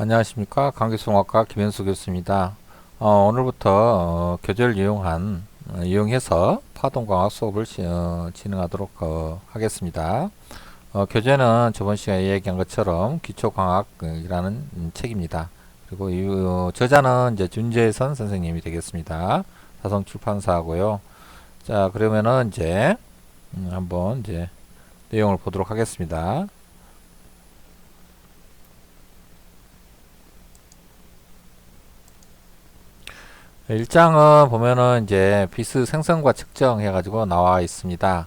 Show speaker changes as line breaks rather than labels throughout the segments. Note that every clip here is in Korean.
안녕하십니까. 강기송학과 김현수 교수입니다. 오늘부터 교재를 이용해서 파동광학 수업을 진행하도록 하겠습니다. 교재는 저번 시간에 얘기한 것처럼 기초광학이라는 책입니다. 그리고 저자는 이제 준재선 선생님이 되겠습니다. 사성출판사고요. 자, 그러면은 이제 한번 이제 내용을 보도록 하겠습니다. 1장은 보면은 이제 빛의 생성과 측정 해가지고 나와 있습니다.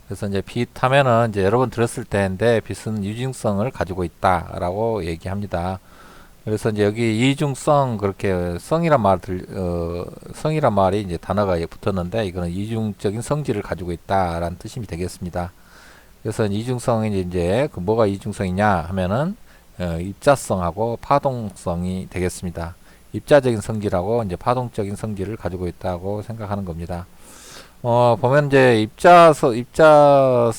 그래서 이제 빛 하면은 이제 여러분 들었을 때인데 빛은 이중성을 가지고 있다라고 얘기합니다. 그래서 이제 여기 이중성 그렇게 성이란 말이 이제 단어가 붙었는데 이거는 이중적인 성질을 가지고 있다라는 뜻이 되겠습니다. 그래서 이중성이 이제 그 뭐가 이중성이냐 하면은 입자성하고 파동성이 되겠습니다. 입자적인 성질하고 이제 파동적인 성질을 가지고 있다고 생각하는 겁니다. 보면 이제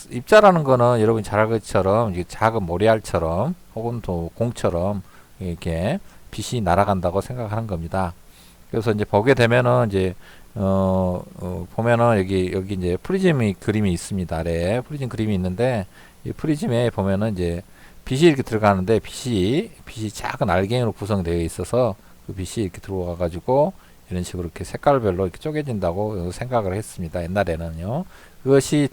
입자라는 거는 여러분이 잘 알 것처럼 작은 모래알처럼 혹은 또 공처럼 이렇게 빛이 날아간다고 생각하는 겁니다. 그래서 이제 보게 되면은 이제 보면은 여기 이제 프리즘의 그림이 있습니다. 아래 프리즘 그림이 있는데 이 프리즘에 보면은 이제 빛이 이렇게 들어가는데 빛이 작은 알갱이로 구성되어 있어서 그 빛이 이렇게 들어와 가지고 이런 식으로 이렇게 색깔별로 이렇게 쪼개진다고 생각을 했습니다. 옛날에는요. 그것이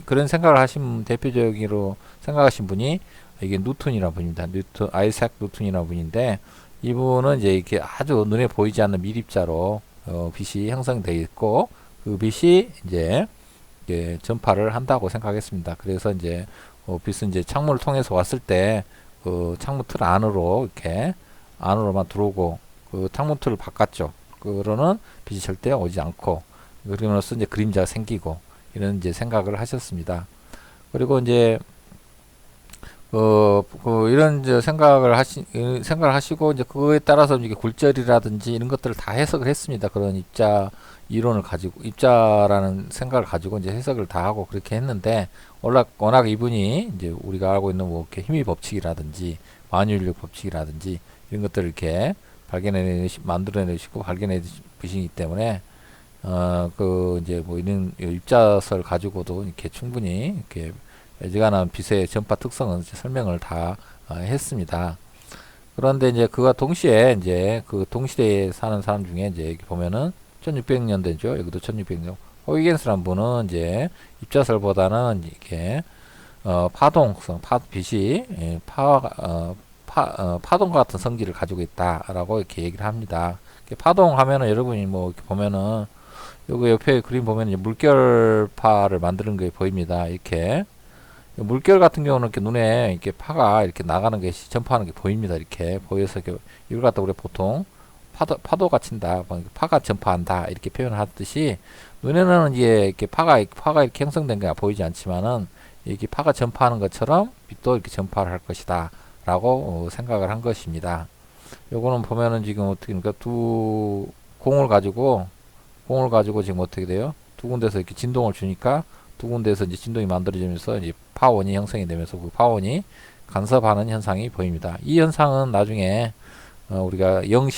그런 생각을 대표적으로 생각하신 분이 이게 뉴턴이라는 분입니다. 아이삭 뉴턴이라는 분인데 이분은 이제 이렇게 아주 눈에 보이지 않는 미립자로 빛이 형성되어 있고 그 빛이 이제 전파를 한다고 생각했습니다. 그래서 이제 빛은 이제 창문을 통해서 왔을 때 그 창문 틀 안으로 이렇게 안으로만 들어오고 그 창문 틀 바깥쪽으로는 빛이 절대 오지 않고 그러면서 이제 그림자가 생기고 이런 이제 생각을 하셨습니다. 그리고 이제 이런 이제 생각을 하시고 이제 그거에 따라서 이게 굴절이라든지 이런 것들을 다 해석을 했습니다. 그런 입자 이론을 가지고 입자라는 생각을 가지고 이제 해석을 다 하고 그렇게 했는데 워낙 이분이 이제 우리가 알고 있는 뭐 이렇게 힘의 법칙이라든지 만유인력 법칙이라든지 이런 것들을 이렇게 만들어내시고 발견해보시기 때문에 그 이제 뭐 이런 입자설 가지고도 이렇게 충분히 이렇게 어지간한 빛의 전파 특성은 설명을 다 했습니다. 그런데 이제 그와 동시에 이제 그 동시대에 사는 사람 중에 이제 여기 보면은 1600년대죠. 여기도 1600년. 호이겐스란 분은 이제 입자설보다는 이렇게 파동성, 빛이 파동과 같은 성질을 가지고 있다라고 이렇게 얘기를 합니다. 파동하면은 여러분이 뭐 이렇게 보면은 여기 옆에 그림 보면 이제 물결파를 만드는 게 보입니다. 이렇게 물결 같은 경우는 이렇게 눈에 이렇게 파가 이렇게 나가는 게 전파하는 게 보입니다. 이렇게 보여서 이걸 갖다 우리 보통 파도가 친다, 파가 전파한다 이렇게 표현하듯이 눈에는 이제 이렇게 파가 이렇게 형성된 게 보이지 않지만은 이렇게 파가 전파하는 것처럼 빛도 이렇게 전파를 할 것이다. 라고 생각을 한 것입니다. 요거는 보면은 지금 어떻게 그러니까 공을 가지고 지금 어떻게 돼요? 두 군데서 이렇게 진동을 주니까 두 군데에서 이제 진동이 만들어지면서 이제 파원이 형성이 되면서 그 파원이 간섭하는 현상이 보입니다. 이 현상은 나중에 우리가 영의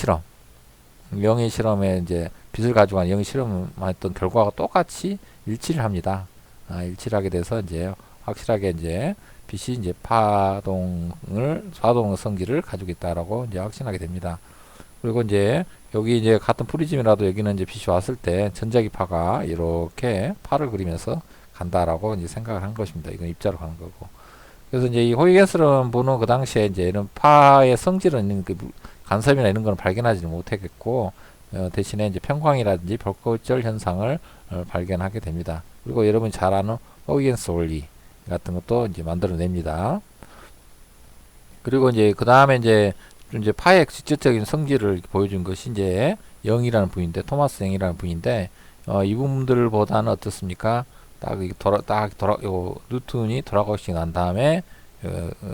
실험에 이제 빛을 가지고 한 영의 실험했던 결과가 똑같이 일치를 합니다. 일치를 하게 돼서 이제 확실하게 이제 빛이 이제 파동 성질을 가지고 있다라고 이제 확신하게 됩니다. 그리고 이제 여기 이제 같은 프리즘이라도 여기는 이제 빛이 왔을 때 전자기파가 이렇게 파를 그리면서 간다라고 이제 생각을 한 것입니다. 이건 입자로 가는 거고. 그래서 이제 이 호이겐스라는 분은 그 당시에 이제 이런 파의 성질은 있는 그 간섭이나 이런 거는 발견하지는 못했겠고 대신에 이제 편광이라든지 벽골절 현상을 발견하게 됩니다. 그리고 여러분이 잘 아는 호이겐스 원리 같은 것도 이제 만들어냅니다. 그리고 이제 그 다음에 이제 파의 직접적인 성질을 보여준 것이 이제 영이라는 분인데 토마스 영이라는 분인데 이분들보다는 어떻습니까? 뉴턴이 돌아가시고 난 다음에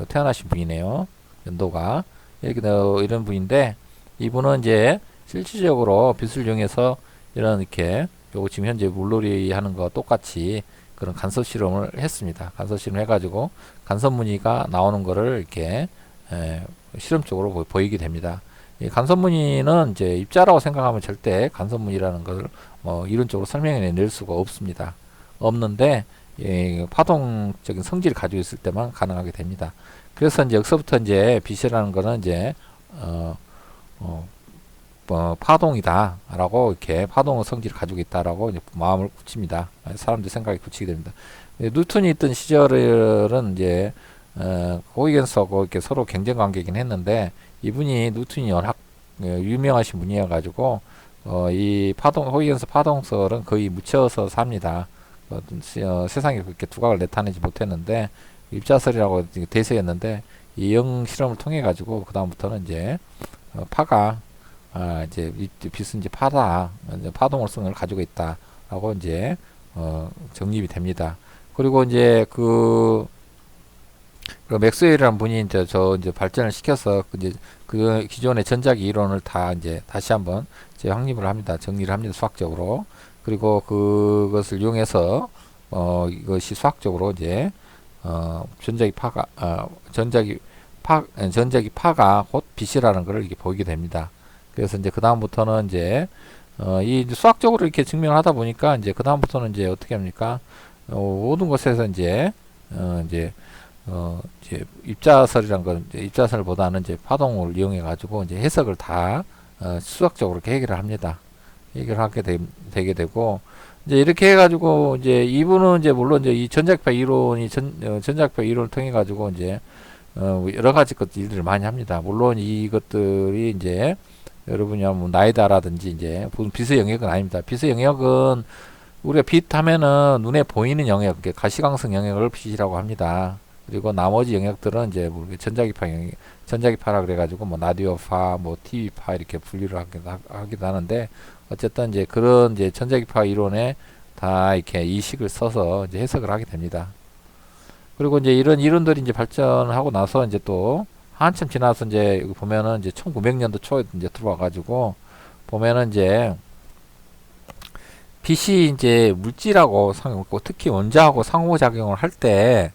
태어나신 분이네요. 연도가 이런 분인데 이분은 이제 실질적으로 빛을 이용해서 이렇게 요거 지금 현재 물놀이 하는 거와 똑같이 그런 간섭 실험을 했습니다. 간섭 실험 해가지고 간섭 무늬가 나오는 거를 이렇게 실험적으로 보이게 됩니다. 이 간섭무늬는 이제 입자라고 생각하면 절대 간섭무늬라는 걸 뭐 이론적으로 설명해 낼 수가 없습니다. 없는데 예, 파동적인 성질을 가지고 있을 때만 가능하게 됩니다. 그래서 이제 여기서부터 이제 빛이라는 거는 이제 어, 어, 파동이다라고 이렇게 파동 성질을 가지고 있다라고 이제 마음을 굳힙니다. 사람들 생각이 굳히게 됩니다. 뉴턴이 있던 시절은 이제 호이겐스하고 이렇게 서로 경쟁 관계이긴 했는데 이분이 뉴턴이 워낙 유명하신 분이어 가지고 이 호이겐스 파동설은 거의 묻혀서 삽니다. 세상에 그렇게 두각을 나타내지 못했는데 입자설이라고 대세였는데 이 영 실험을 통해 가지고 그 다음부터는 이제 파가 이제 빛은 이제 이제 파동성을 가지고 있다라고 이제 정립이 됩니다. 그리고 이제 그 맥스웰이라는 분이 이제 발전을 시켜서 이제 그 기존의 전자기 이론을 다 이제 다시 한번 확립을 합니다. 정리를 합니다. 수학적으로. 그리고 그것을 이용해서 이것이 수학적으로 이제 전자기 파가 곧 빛이라는 것을 이렇게 보이게 됩니다. 그래서 이제 그 다음부터는 이제 이 수학적으로 이렇게 증명을 하다 보니까 이제 그 다음부터는 이제 어떻게 합니까? 모든 것에서 이제 입자설이란 건 이제 입자설보다는 이제 파동을 이용해 가지고 이제 해석을 다 수학적으로 이렇게 해결을 합니다. 해결하게 되게 되고 이제 이렇게 해가지고 이제 이분은 이제 물론 이제 이 전자기파 이론이 전자기파 이론을 통해 가지고 이제 여러 가지 일들을 많이 합니다. 물론 이것들이 이제 여러분이 뭐 나이다라든지 이제 빛의 영역은 아닙니다. 빛의 영역은 우리가 빛 하면은 눈에 보이는 영역, 가시광선 영역을 빛이라고 합니다. 그리고 나머지 영역들은 이제 뭐 전자기파 영역, 전자기파라 그래가지고 뭐 라디오파, 뭐 TV파 이렇게 분류를 하기도 하는데 어쨌든 이제 그런 이제 전자기파 이론에 다 이렇게 이식을 써서 이제 해석을 하게 됩니다. 그리고 이제 이런 이론들이 이제 발전하고 나서 이제 또 한참 지나서 이제 여기 보면은 이제 1900년도 초에 이제 들어와가지고 보면은 이제 빛이 이제 물질하고 특히 원자하고 상호작용을 할 때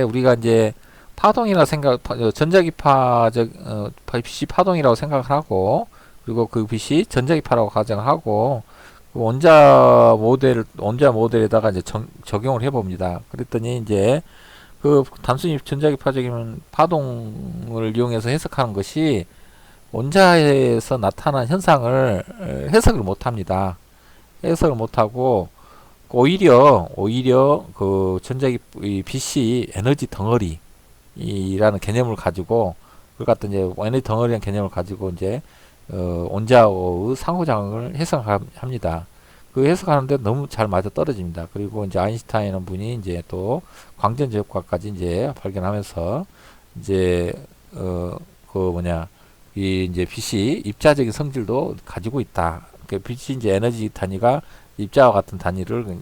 우리가 이제 파동이라 전자기파적 빛이 파동이라고 생각을 하고 그리고 그 빛이 전자기파라고 가정을 하고 그 원자 모델에다가 이제 적용을 해봅니다. 그랬더니 이제 그 단순히 전자기파적인 파동을 이용해서 해석하는 것이 원자에서 나타난 현상을 해석을 못합니다. 해석을 못하고 오히려 그 빛이 에너지 덩어리라는 개념을 가지고 그걸 갖다 이제 에너지 덩어리라는 개념을 가지고 이제 원자의 상호작용을 해석합니다. 그 해석하는데 너무 잘 맞아 떨어집니다. 그리고 이제 아인슈타인은 분이 이제 또 광전제 효과까지 이제 발견하면서 이제 이 이제 빛이 입자적인 성질도 가지고 있다. 그 빛이 이제 에너지 단위가 입자와 같은 단위를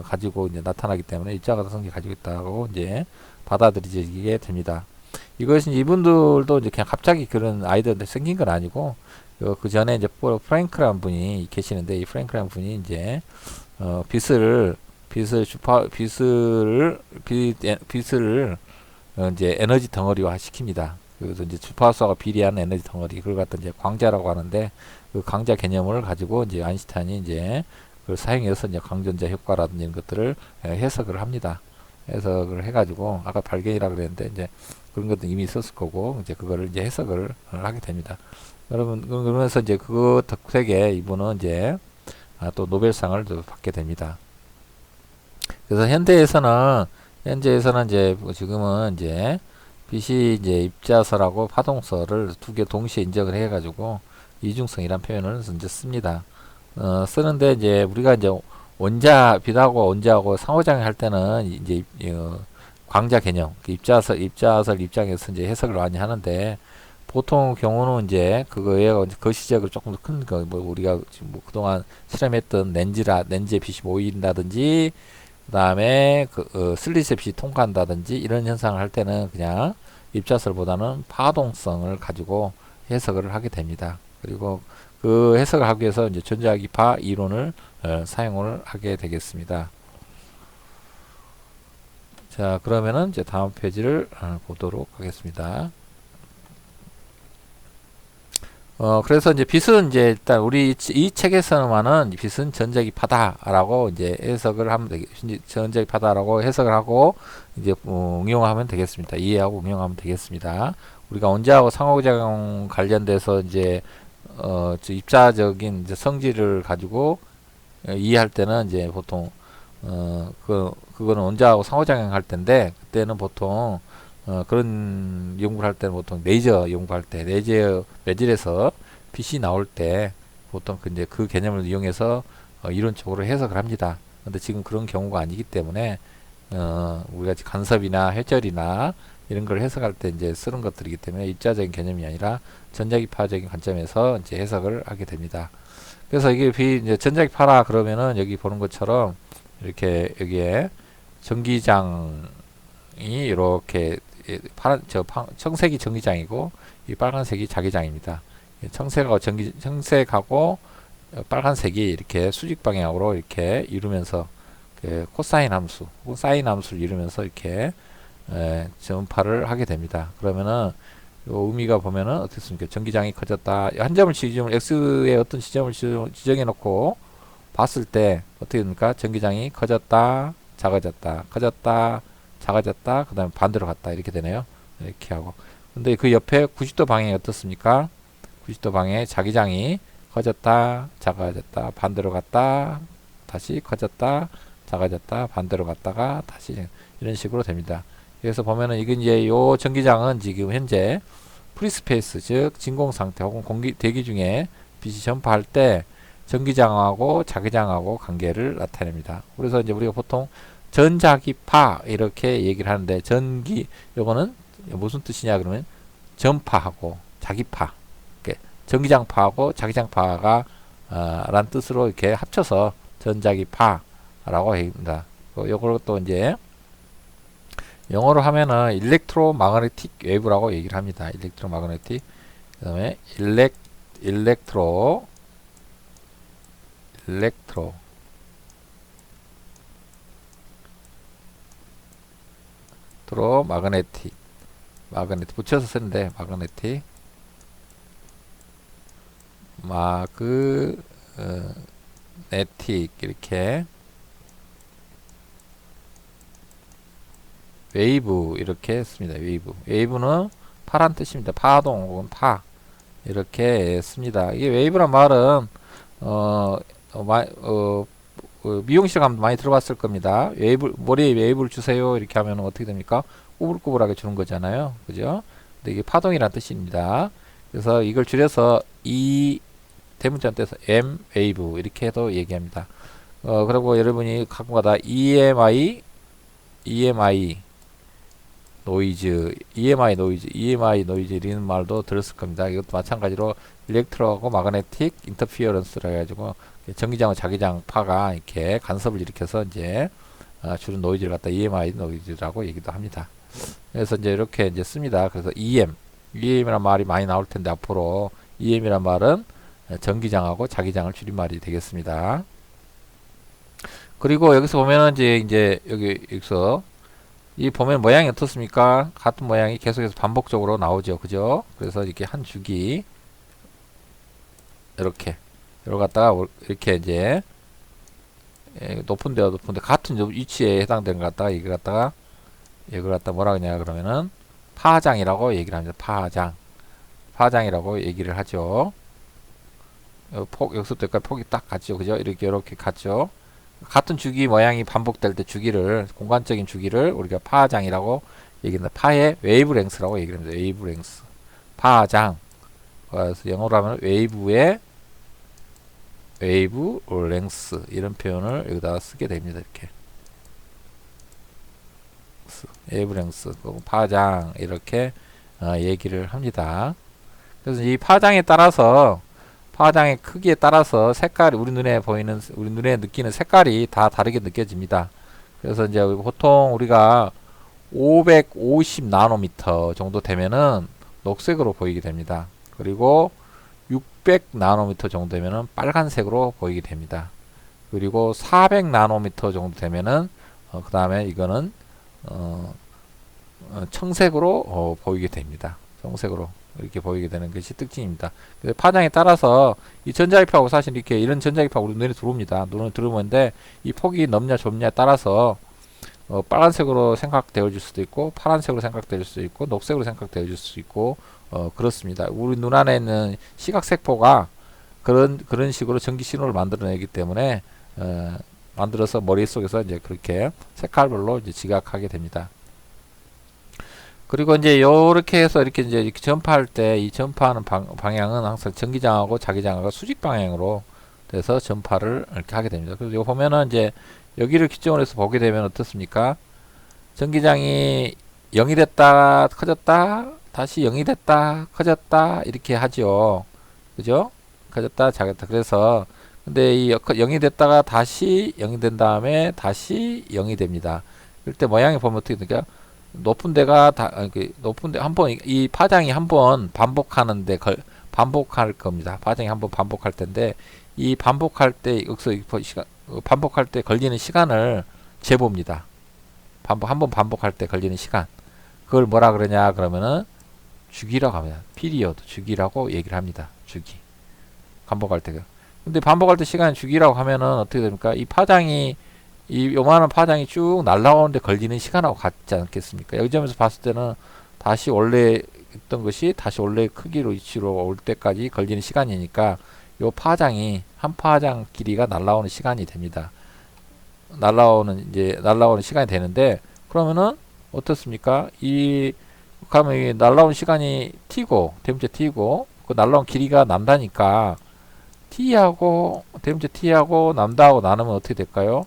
가지고 이제 나타나기 때문에 입자와 같은 성질을 가지고 있다고 이제 받아들이게 됩니다. 이것은 이분들도 이제 그냥 갑자기 그런 아이디어가 생긴 건 아니고 그 전에 이제 프랭크라는 분이 계시는데 이 프랭크라는 분이 이제 빛을 이제 에너지 덩어리화 시킵니다. 그래서 이제 주파수와 비례하는 에너지 덩어리 그걸 갖다 이제 광자라고 하는데 그 광자 개념을 가지고 이제 아인슈타인이 이제 그걸 사용해서 이제 광전자 효과라든지 이런 것들을 해석을 합니다. 해석을 해가지고 아까 발견이라 그랬는데 이제 그런 것도 이미 있었을 거고 이제 그거를 이제 해석을 하게 됩니다. 여러분 그러면서 이제 그 덕택에 이분은 이제 또 노벨상을 또 받게 됩니다. 그래서 현재에서는 이제 지금은 이제 빛이 이제 입자설하고 파동설을 두 개 동시에 인정을 해가지고 이중성이란 표현을 이제 씁니다. 쓰는데 이제 우리가 이제 빛하고 원자하고 상호작용 할 때는 이제 광자 개념, 입자설 입장에서 이제 해석을 많이 하는데 보통 경우는 이제 그거에 거시적으로 조금 더 큰 거, 뭐 우리가 지금 뭐 그동안 실험했던 렌즈에 빛이 모인다든지 그 다음에 슬릿에 빛이 통과한다든지 이런 현상을 할 때는 그냥 입자설보다는 파동성을 가지고 해석을 하게 됩니다. 그리고 그 해석을 하기 위해서 이제 전자기파 이론을 사용을 하게 되겠습니다. 자, 그러면은 이제 다음 페이지를 보도록 하겠습니다. 그래서 이제 빛은 이제 일단 우리 이 책에서만은 빛은 전자기파다라고 이제 해석을 하면 되겠, 전자기파다라고 해석을 하고 이제 응용하면 되겠습니다. 이해하고 응용하면 되겠습니다. 우리가 원자하고 상호작용 관련돼서 이제 저 입자적인 이제 성질을 가지고 이해할 때는 이제 보통 그거는 원자하고 상호작용 할 때인데 그때는 보통 그런 연구를 할 때는 보통 레이저 연구할 때 레이저 매질에서 빛이 나올 때 보통 이제 그 개념을 이용해서 이론적으로 해석을 합니다. 근데 지금 그런 경우가 아니기 때문에 우리가 간섭이나 회절이나 이런 걸 해석할 때 이제 쓰는 것들이기 때문에 입자적인 개념이 아니라 전자기파적인 관점에서 이제 해석을 하게 됩니다. 그래서 이게 이제 전자기파라 그러면은 여기 보는 것처럼 이렇게 여기에 전기장이 이렇게 파란 청색이 전기장이고 이 빨간색이 자기장입니다. 청색하고 빨간색이 이렇게 수직 방향으로 이렇게 이루면서 코사인 함수 혹은 사인 함수를 이루면서 이렇게 전파를 하게 됩니다. 그러면은 요 의미가 보면은 어떻습니까? 전기장이 커졌다. 한 점을 지금 x의 어떤 지점을 지정해 놓고 봤을 때 어떻게 됩니까? 전기장이 커졌다, 작아졌다, 커졌다, 작아졌다, 그 다음에 반대로 갔다 이렇게 되네요. 이렇게 하고. 근데 그 옆에 90도 방향이 어떻습니까? 90도 방향에 자기장이 커졌다, 작아졌다, 반대로 갔다, 다시 커졌다, 작아졌다, 반대로 갔다가 다시 이런 식으로 됩니다. 그래서 보면은 이건 이제 요 전기장은 지금 현재 프리스페이스 즉 진공 상태 혹은 대기 중에 빛이 전파할 때 전기장하고 자기장하고 관계를 나타냅니다. 그래서 이제 우리가 보통 전자기파 이렇게 얘기를 하는데 요거는 무슨 뜻이냐 그러면 전파하고 자기파 전기장파하고 자기장파가 란 뜻으로 이렇게 합쳐서 전자기파라고 합니다. 요걸 또 이제 영어로 하면은 일렉트로마그네틱 웨이브라고 얘기를 합니다. 일렉트로마그네틱 그 다음에 일렉트로 마그네틱 붙여서 쓰는데 마그네틱 마그네틱 이렇게 웨이브 이렇게 씁니다. 웨이브는 파란 뜻입니다. 파동 혹은 파 이렇게 씁니다. 이게 웨이브란 말은 미용실 가면 많이 들어봤을 겁니다. 머리에 웨이브를 주세요 이렇게 하면 어떻게 됩니까? 꾸불꾸불하게 주는 거잖아요. 그죠? 근데 이게 파동이란 뜻입니다. 그래서 이걸 줄여서 대문자 떼서 M 웨이브 이렇게 해도 얘기합니다. 그리고 여러분이 가끔가다 EMI 노이즈 이런 말도 들었을 겁니다. 이것도 마찬가지로 일렉트로하고 마그네틱 인터피어런스라 해가지고 전기장과 자기장 파가 이렇게 간섭을 일으켜서 이제 주는 노이즈를 갖다 EMI 노이즈라고 얘기도 합니다. 그래서 이제 이렇게 이제 씁니다. 그래서 EM이란 말이 많이 나올 텐데 앞으로 EM이란 말은 전기장하고 자기장을 줄임말이 되겠습니다. 그리고 여기서 보면은 이제 여기서 이 보면 모양이 어떻습니까? 같은 모양이 계속해서 반복적으로 나오죠. 그죠? 그래서 이렇게 한 주기 이렇게 갔다가 이렇게 이제 높은데 같은 위치에 해당되는 것 같다가 이걸 갖다 뭐라 그러냐 그러면은 파장이라고 얘기를 합니다. 파장이라고 얘기를 하죠. 여기서부터 여기까지 폭이 딱 같죠. 그죠? 이렇게 같죠. 같은 주기 모양이 반복될 때 공간적인 주기를 우리가 파장이라고 얘기합니다. 파의 웨이브 랭스라고 얘기합니다. 웨이브 랭스. 파장. 그래서 영어로 하면 웨이브의 웨이브 랭스 이런 표현을 여기다가 쓰게 됩니다. 이렇게. 웨이브 랭스, 파장 이렇게 얘기를 합니다. 그래서 이 파장에 따라서 파장의 크기에 따라서 색깔이 우리 눈에 느끼는 색깔이 다 다르게 느껴집니다. 그래서 이제 보통 우리가 550 나노미터 정도 되면은 녹색으로 보이게 됩니다. 그리고 600 나노미터 정도 되면은 빨간색으로 보이게 됩니다. 그리고 400 나노미터 정도 되면은 그 다음에 이거는 청색으로 보이게 됩니다. 청색으로 이렇게 보이게 되는 것이 특징입니다. 그래서 파장에 따라서 이 전자기파하고 사실 이렇게 이런 전자기파 우리 눈에 들어옵니다. 눈에 들어오는데 이 폭이 넓냐 좁냐에 따라서 빨간색으로 생각되어질 수도 있고 파란색으로 생각될 수도 있고 녹색으로 생각되어질 수도 있고 그렇습니다. 우리 눈 안에 있는 시각세포가 그런 식으로 전기 신호를 만들어내기 때문에 만들어서 머릿속에서 이제 그렇게 색깔별로 이제 지각하게 됩니다. 그리고 이제 요렇게 해서 이렇게 이제 이렇게 전파할 때 이 전파하는 방향은 항상 전기장하고 자기장하고 수직 방향으로 돼서 전파를 이렇게 하게 됩니다. 그래서 이거 보면은 이제 여기를 기점으로 해서 보게 되면 어떻습니까? 전기장이 0이 됐다 커졌다 다시 0이 됐다 커졌다 이렇게 하죠. 그죠? 커졌다 작았다. 그래서 근데 이 0이 됐다가 다시 0이 된 다음에 다시 0이 됩니다. 이럴 때 모양이 보면 어떻게 됩니까? 높은 데가 높은 데 한번 이 파장이 한번 반복하는데 반복할 겁니다. 파장이 한번 반복할 텐데 이 반복할 때 여기서 반복할 때 걸리는 시간을 재봅니다. 한번 반복할 때 걸리는 시간. 그걸 뭐라 그러냐 그러면은 주기라고 합니다. 피리어드 주기라고 얘기를 합니다. 주기. 반복할 때. 근데 반복할 때 시간 주기라고 하면은 어떻게 됩니까? 이 파장이 이 요만한 파장이 쭉 날라오는데 걸리는 시간하고 같지 않겠습니까? 여기 점에서 봤을 때는 다시 원래 있던 것이 다시 원래 크기로 위치로 올 때까지 걸리는 시간이니까 요 파장이 한 파장 길이가 날라오는 시간이 됩니다. 날라오는 시간이 되는데 그러면은 어떻습니까? 그러면 이 날라오는 시간이 t고 대문자 t고 그 날라온 길이가 남다니까 t하고 대문자 t하고 남다하고 나누면 어떻게 될까요?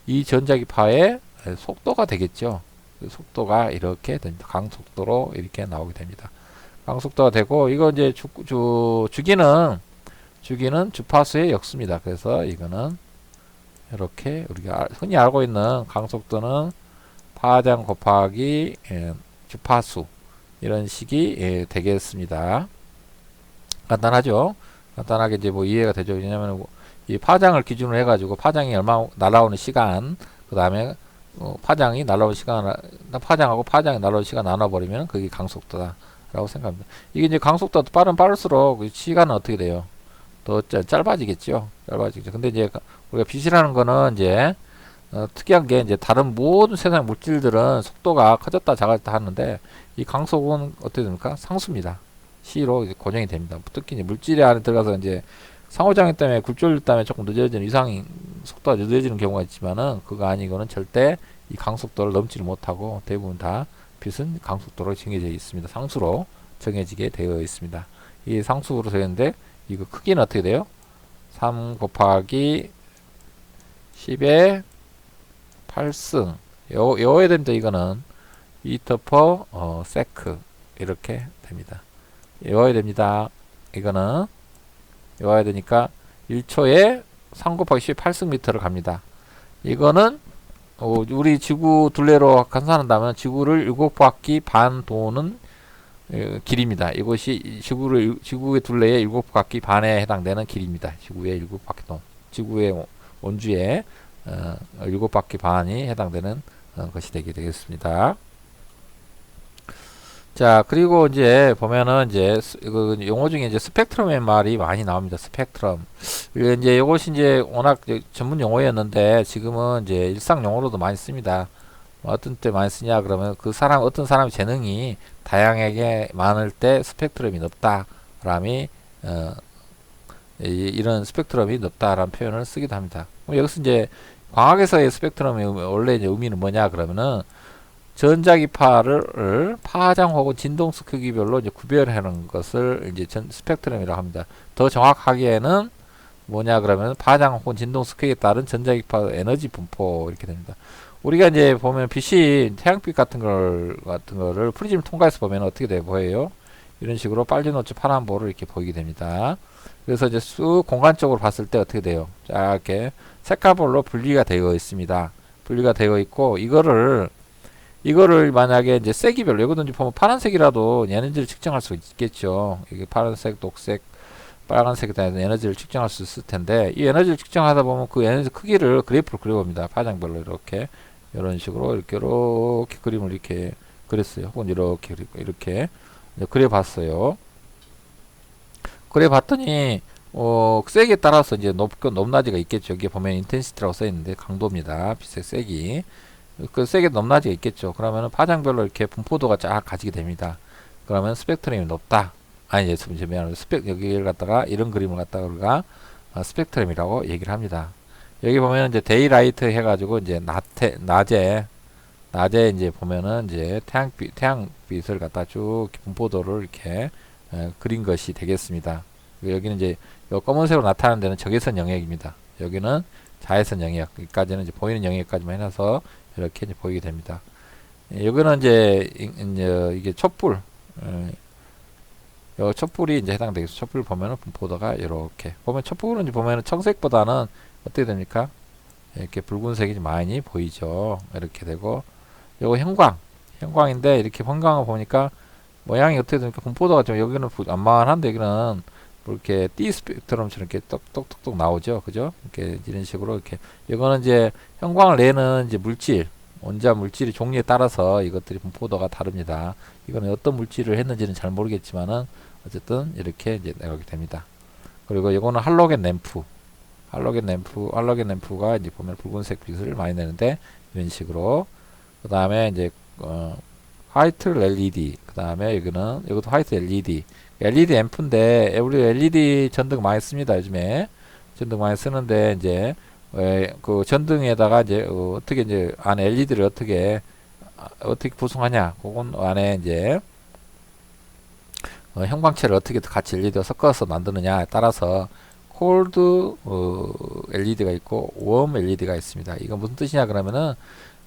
이 전자기파의 속도가 되겠죠. 속도가 이렇게 됩니다. 강속도로 이렇게 나오게 됩니다. 강속도가 되고 이거 이제 주기는 주파수의 역수입니다. 그래서 이거는 이렇게 우리가 흔히 알고 있는 강속도는 파장 곱하기 주파수 이런 식이 되겠습니다. 간단하죠? 간단하게 이제 뭐 이해가 되죠. 왜냐면 이 파장을 기준으로 해가지고 파장이 얼마 날아오는 시간, 그 다음에 파장이 날아오는 시간, 파장하고 파장이 날아오는 시간 나눠버리면 그게 강속도다라고 생각합니다. 이게 이제 강속도가 빠를수록 시간은 어떻게 돼요? 더 짧아지겠죠. 짧아지겠죠. 근데 이제 우리가 빛이라는 거는 이제 특이한 게 이제 다른 모든 세상 물질들은 속도가 커졌다 작았다 하는데 이 강속은 어떻게 됩니까? 상수입니다. C로 이제 고정이 됩니다. 특히 이제 물질 안에 들어가서 이제 상호작용 때문에 굴절율 때문에 조금 늦어지는 속도가 늦어지는 경우가 있지만은 그거 아니고는 절대 이 강속도를 넘지를 못하고 대부분 다 빛은 강속도로 정해져 있습니다. 상수로 정해지게 되어 있습니다. 이 상수로 되어 있는데 이거 크기는 어떻게 돼요? 3 곱하기 10의 8승 요에 됩니다. 이거는 미터 퍼 세크 이렇게 됩니다. 외워야 됩니다. 이거는 외워야 되니까 1초에 3 곱하기 18승미터를 갑니다. 이거는 우리 지구 둘레로 환산한다면 지구를 7바퀴 반 도는 길입니다. 이것이 지구의 둘레의 7바퀴 반에 해당되는 길입니다. 지구의 7바퀴 도 지구의 온주의 7바퀴 반이 해당되는 것이 되겠습니다. 자, 그리고 이제 보면은 이제 용어 중에 이제 스펙트럼의 말이 많이 나옵니다. 스펙트럼. 이제 이것이 이제 워낙 전문 용어였는데 지금은 이제 일상 용어로도 많이 씁니다. 어떤 때 많이 쓰냐 그러면 어떤 사람의 재능이 다양하게 많을 때 스펙트럼이 넓다. 라미 이런 스펙트럼이 넓다라는 표현을 쓰기도 합니다. 여기서 이제 광학에서의 스펙트럼의 원래 이제 의미는 뭐냐 그러면은 전자기파를 파장 혹은 진동수 크기별로 이제 구별하는 것을 이제 스펙트럼이라고 합니다. 더 정확하게는 뭐냐 그러면 파장 혹은 진동수 크기에 따른 전자기파 에너지 분포 이렇게 됩니다. 우리가 이제 보면 빛이 태양빛 같은 거를 프리즘을 통과해서 보면 어떻게 돼 보여요? 이런 식으로 빨리 노출 파란 볼을 이렇게 보이게 됩니다. 그래서 이제 쑥 공간적으로 봤을 때 어떻게 돼요? 자, 이렇게 색깔별로 분리가 되어 있습니다. 분리가 되어 있고 이거를 만약에 이제 세기별로 이거든지 보면 파란색이라도 에너지를 측정할 수 있겠죠. 이게 파란색, 녹색, 빨간색에 대한 에너지를 측정할 수 있을 텐데 이 에너지를 측정하다 보면 그 에너지 크기를 그래프로 그려봅니다. 파장별로 이렇게 이런 식으로 이렇게 그림을 이렇게 그렸어요. 혹은 이렇게 그려봤어요. 그래 봤더니 세기에 따라서 이제 높낮이가 있겠죠. 여기 보면 인텐시티라고 써 있는데 강도입니다. 빛의 세기. 그 세기 높낮이가 있겠죠. 그러면은 파장별로 이렇게 분포도가 쫙 가지게 됩니다. 그러면 스펙트럼이 높다. 아니, 미안합니다. 여기를 갖다가 이런 그림을 갖다가 우리가 스펙트럼이라고 얘기를 합니다. 여기 보면 이제 데이라이트 해가지고 이제 낮에 이제 보면은 이제 태양빛을 갖다 쭉 분포도를 이렇게 그린 것이 되겠습니다. 여기는 이제 요 검은색으로 나타나는 데는 적외선 영역입니다. 여기는 자외선 영역까지는 이제 보이는 영역까지만 해놔서 이렇게 이제 보이게 됩니다. 여기는 이제 이게 촛불, 요 촛불이 이제 해당되겠죠. 촛불 보면은 분포도가 이렇게 보면 촛불은 이제 보면은 청색보다는 어떻게 됩니까? 이렇게 붉은색이 많이 보이죠. 이렇게 되고 요거 형광인데 이렇게 형광을 보니까 모양이 어떻게 됩니까? 분포도가 좀 여기는 완만한데 여기는 뭐 이렇게 띠 스펙트럼처럼 이렇게 똑똑똑똑 나오죠. 그죠? 이렇게 이런 식으로 이렇게 이거는 이제 형광을 내는 이제 원자 물질의 종류에 따라서 이것들이 분포도가 다릅니다. 이거는 어떤 물질을 했는지는 잘 모르겠지만은 어쨌든 이렇게 이제 나오게 됩니다. 그리고 이거는 할로겐 램프가 이제 보면 붉은색 빛을 많이 내는데 이런 식으로 그 다음에 이제 화이트 LED 그 다음에 여기는 이것도 화이트 LED 앰프인데 우리 LED 전등 많이 씁니다. 요즘에 전등 많이 쓰는데 이제 그 전등에다가 이제 어떻게 이제 안에 LED를 어떻게 구성하냐 그건 안에 이제 형광체를 어떻게 같이 LED와 섞어서 만드느냐에 따라서 콜드 LED가 있고 웜 LED가 있습니다. 이건 무슨 뜻이냐 그러면은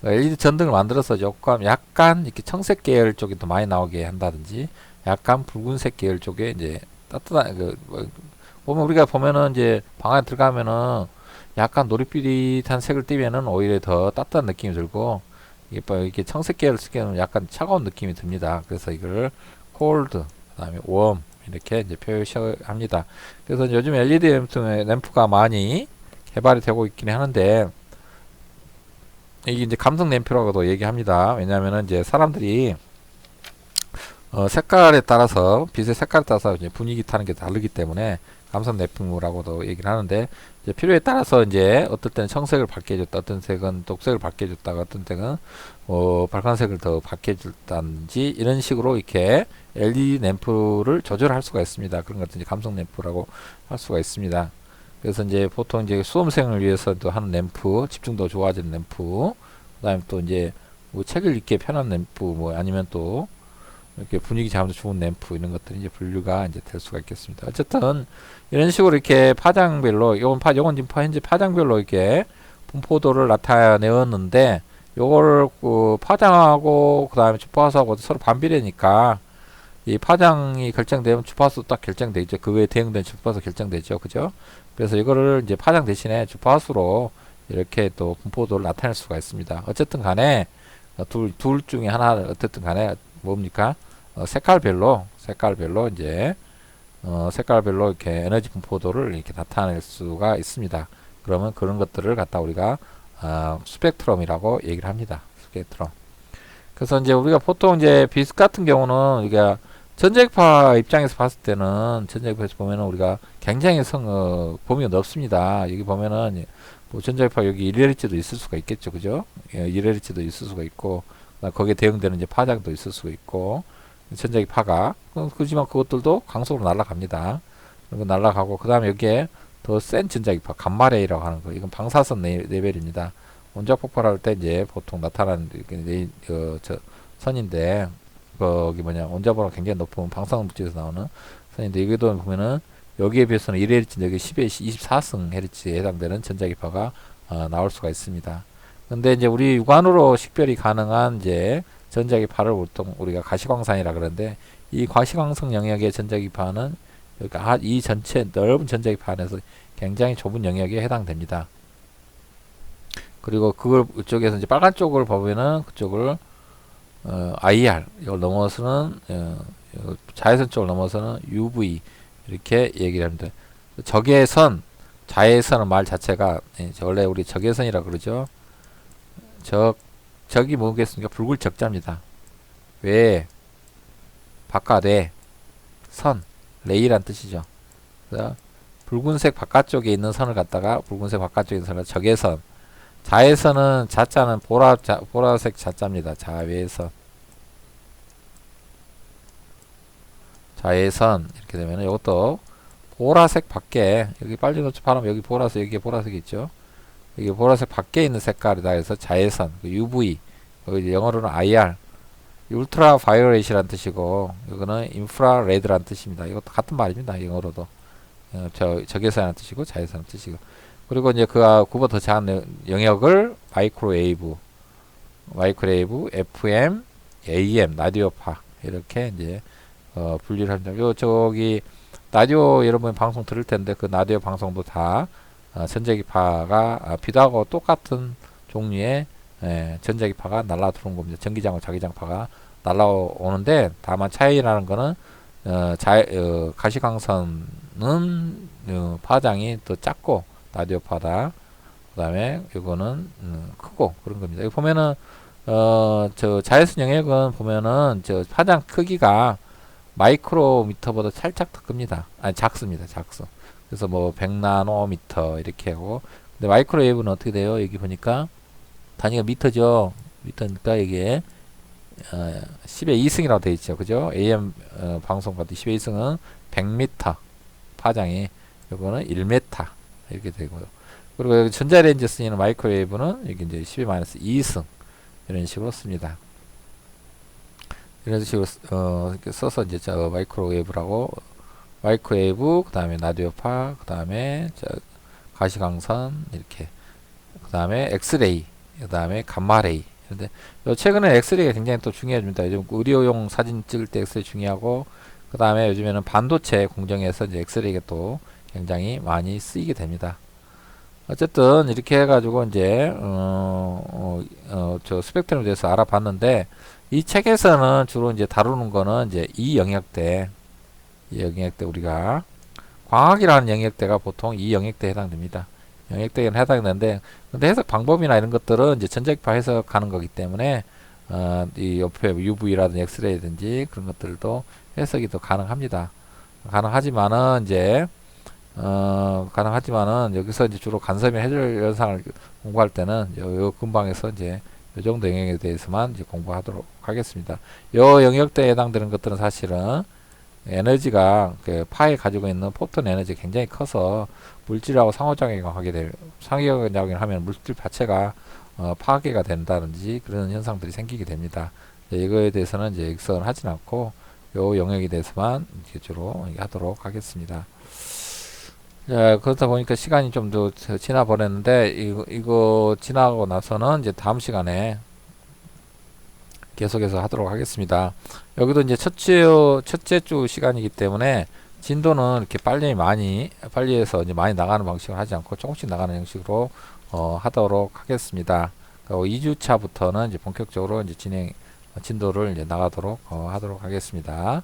LED 전등을 만들어서 약간 이렇게 청색 계열 쪽이 더 많이 나오게 한다든지 약간 붉은색 계열 쪽에 이제 따뜻한 보면 우리가 보면은 이제 방 안에 들어가면은 약간 노릇비릿한 색을 띠면은 오히려 더 따뜻한 느낌이 들고 이게 청색 계열을 쓰면 약간 차가운 느낌이 듭니다. 그래서 이걸 콜드 그다음에 웜 이렇게 이제 표시합니다. 그래서 요즘 LED 램프가 많이 개발이 되고 있긴 하는데 이게 이제 감성 램프라고도 얘기합니다. 왜냐하면은 이제 사람들이 색깔에 따라서 빛의 색깔에 따라서 이제 분위기 타는 게 다르기 때문에 감성 램프라고도 얘기를 하는데 이제 필요에 따라서 이제 어떨 때는 청색을 밝게 해줬다, 어떤 색은 녹색을 밝게 해줬다가 어떤 때는 빨간색을 더 밝게 해줬다든지 이런 식으로 이렇게 LED 램프를 조절할 수가 있습니다. 그런 것들 이제 감성 램프라고 할 수가 있습니다. 그래서 이제 보통 이제 수험생을 위해서 또 하는 램프, 집중도 좋아지는 램프, 그다음에 또 이제 뭐 책을 읽기에 편한 램프, 뭐 아니면 또 이렇게 분위기 잡아서 좋은 램프 이런 것들이 이제 분류가 이제 될 수가 있겠습니다. 어쨌든 이런 식으로 이렇게 파장별로 요건 지금 현재 파장별로 이렇게 분포도를 나타내었는데 요걸 파장하고 그다음에 주파수하고 서로 반비례니까 이 파장이 결정되면 주파수 딱 결정되죠. 그거에 대응된 주파수 결정되죠. 그죠? 그래서 이거를 이제 파장 대신에 주파수로 이렇게 또 분포도를 나타낼 수가 있습니다. 어쨌든 간에 둘 중에 하나를 어쨌든 간에 뭡니까? 색깔별로 이제 색깔별로 이렇게 에너지 분포도를 이렇게 나타낼 수가 있습니다. 그러면 그런 것들을 갖다 우리가 스펙트럼이라고 얘기를 합니다. 스펙트럼. 그래서 이제 우리가 보통 이제 빛 같은 경우는 우리가 전자기파 입장에서 봤을 때는 전자기파에서 보면은 우리가 굉장히 범위가 넓습니다. 여기 보면은 뭐 전자기파 여기 1Hz도 있을 수가 있겠죠, 그죠? 1Hz도 있을 수가 있고 거기에 대응되는 이제 파장도 있을 수가 있고 전자기파가 그렇지만 그것들도 강속으로 날아갑니다. 그리고 날아가고 그 다음에 여기에 더 센 전자기파 감마레이라고 하는 거 이건 방사선 레벨입니다. 원자 폭발할 때 이제 보통 나타나는 선인데 거기 원자보다 굉장히 높은 방사선 물질에서 나오는 선인데 여기도 보면은 여기에 비해서는 1Hz 여기 10에 24승 Hz에 해당되는 전자기파가 나올 수가 있습니다. 근데 이제 우리 육안으로 식별이 가능한 이제 전자기파를 보통 우리가 가시광선이라 그러는데 이 가시광선 영역의 전자기파는 그러니까 이 전체 넓은 전자기파 안에서 굉장히 좁은 영역에 해당됩니다. 그리고 그걸 이쪽에서 이제 빨간 쪽을 보면은 그쪽을 IR 이걸 넘어서는 자외선 쪽을 넘어서는 UV 이렇게 얘기를 합니다. 적외선, 자외선은 말 자체가 원래 우리 적외선이라 그러죠. 적이 뭐겠습니까? 붉을 적자입니다. 왜? 바깥에 선, 레이란 뜻이죠. 그래서 붉은색 바깥쪽에 있는 선을 갖다가 붉은색 바깥쪽에 있는 선을 적외선. 자외선은 자자는 보라색 자자입니다. 자외선. 자외선 이렇게 되면은 이것도 보라색 밖에 여기 빨리 놓쳐 바람 여기 보라색 여기에 보라색이 있죠. 여기 보라색 밖에 있는 색깔이다 해서 자외선 UV 여기 영어로는 IR 울트라 바이올렛이란 뜻이고 이거는 인프라레드란 뜻입니다. 이것도 같은 말입니다. 영어로도 적외선이라는 뜻이고 자외선이라는 뜻이고 그리고 이제 그와 그보다 더 작은 영역을 마이크로웨이브 FM, AM 라디오파 이렇게 이제 분리를 합니다. 요 저기 라디오 여러분 방송 들을 텐데 그 라디오 방송도 다 전자기파가 비도하고 똑같은 종류의 전자기파가 날라 들어온 겁니다. 전기장과 자기장파가 날라오는데 다만 차이라는 거는 가시광선은 파장이 더 작고 라디오파다. 그 다음에 이거는 크고 그런 겁니다. 여기 보면은 저 자외선 영역은 보면은 저 파장 크기가 마이크로미터보다 살짝 더 큽니다. 아니 작습니다. 작소. 그래서 뭐 100나노미터 이렇게 하고 근데 마이크로웨이브는 어떻게 돼요? 여기 보니까 단위가 미터죠. 미터니까 이게 10의 2승이라고 되어 있죠. 그죠? AM 방송 같은 10의 2승은 100m 파장이 요거는 1m 이렇게 되고요. 그리고 여기 전자레인지 쓰이는 마이크로웨이브는 여기 이제 10의 마이너스 2승 이런 식으로 씁니다. 이런 식으로 써서 이제 저 마이크로웨이브라고 마이크로웨이브 그다음에 라디오파 그다음에 가시광선 이렇게 그다음에 엑스레이 그다음에 감마레이 근데 최근에 엑스레이가 굉장히 또 중요해집니다. 요즘 의료용 사진 찍을 때 엑스레이 중요하고 그다음에 요즘에는 반도체 공정에서 이제 엑스레이가 또 굉장히 많이 쓰이게 됩니다. 어쨌든 이렇게 해가지고 이제 저 스펙트럼에 대해서 알아봤는데 이 책에서는 주로 이제 다루는 거는 이제 이 영역대 우리가 광학이라는 영역대가 보통 이 영역대에 해당됩니다. 영역대에는 해당되는데 근데 해석 방법이나 이런 것들은 이제 전자기파 해석하는 거기 때문에 이 옆에 UV라든지 엑스레이든지 그런 것들도 해석이 더 가능합니다. 가능하지만은 이제 가능하지만은 여기서 이제 주로 간섭의 해절 현상을 공부할 때는 요 근방에서 이제 요 정도 영역에 대해서만 이제 공부하도록 하겠습니다. 요 영역대에 해당되는 것들은 사실은 에너지가 그 파에 가지고 있는 포톤 에너지가 굉장히 커서 물질하고 상호작용을 하게 되면 상호작용을 하면 물질 자체가 파괴가 된다든지 그런 현상들이 생기게 됩니다. 이거에 대해서는 이제 익선을 하진 않고 요 영역에 대해서만 이제 주로 하도록 하겠습니다. 자, 그렇다 보니까 시간이 좀 더 지나 버렸는데 이거 지나고 나서는 이제 다음 시간에 계속해서 하도록 하겠습니다. 여기도 이제 첫째 주 시간이기 때문에 진도는 이렇게 빨리 해서 이제 많이 나가는 방식을 하지 않고 조금씩 나가는 형식으로 하도록 하겠습니다. 2주차부터는 이제 본격적으로 이제 진도를 이제 나가도록 하도록 하겠습니다.